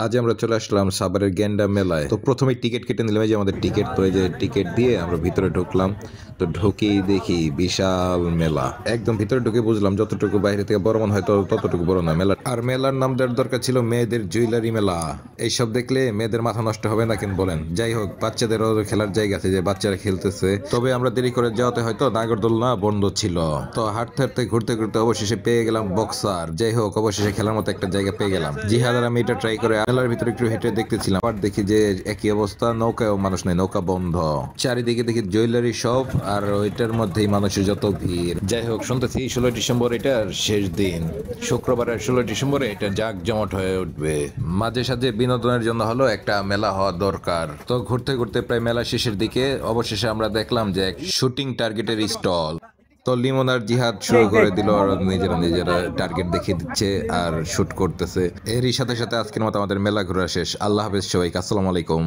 আজ আমরা চলে আসলাম সাভারের গেন্ডা মেলায়। তো প্রথমে টিকিট কেটে নিলাম, এই যে আমাদের টিকিট। তো এই যে টিকিট দিয়ে আমরা ভিতরে ঢুকলাম। তো ঢুকেই দেখি বিশাল মেলা। একদম ভিতরে ঢুকে বুঝলাম যতটুকু বাইরে থেকে বড় মনে হয় ততটুকু বড় না মেলা। আর মেলার নাম দেওয়ার দরকার ছিল মেয়েদের জুয়েলারি মেলা। এইসব দেখলে মেয়েদের মাথা নষ্ট হবে না কেন বলেন? যাই হোক, বাচ্চাদেরও খেলার জায়গা আছে, যে বাচ্চারা খেলতেছে। তবে আমরা দেরি করে যাওয়াতে হয়তো নাগরদোলনা বন্ধ ছিল। তো হাঁটতে হাঁটতে ঘুরতে ঘুরতে অবশেষে পেয়ে গেলাম বক্সার। যাই হোক, অবশেষে খেলার মতো একটা জায়গা পেয়ে গেলাম। জিহাদ আর আমি এটা ট্রাই করে মেলার ভিতরে একটু হেঁটে দেখতেছিলাম, আর দেখি যে একই অবস্থা, নৌকায়ও মানুষ নেই, নৌকা বন্ধ। চারিদিকে দেখি জুয়েলারি শপ, আর ওইটার মধ্যেই মানুষের যত ভিড়। যাই হোক, শুনতেছি 16 ডিসেম্বর এটার শেষ দিন। শুক্রবারের 16 ডিসেম্বরে এটা জাঁকজমট হয়ে উঠবে। মাঝে সাঝে বিনোদনের জন্য হলো একটা মেলা হওয়া দরকার। তো ঘুরতে ঘুরতে প্রায় মেলা শেষের দিকে অবশেষে আমরা দেখলাম যে এক শুটিং টার্গেটের স্টল। তো লিমন আর জিহাদ শুরু করে দিল, আর নিজেরা নিজেরা টার্গেট দেখিয়ে দিচ্ছে আর শুট করতেছে। এরই সাথে সাথে আজকের মতো আমাদের মেলা ঘোরা শেষ। আল্লাহ হাফেজ সবাইকে, আসসালামু আলাইকুম।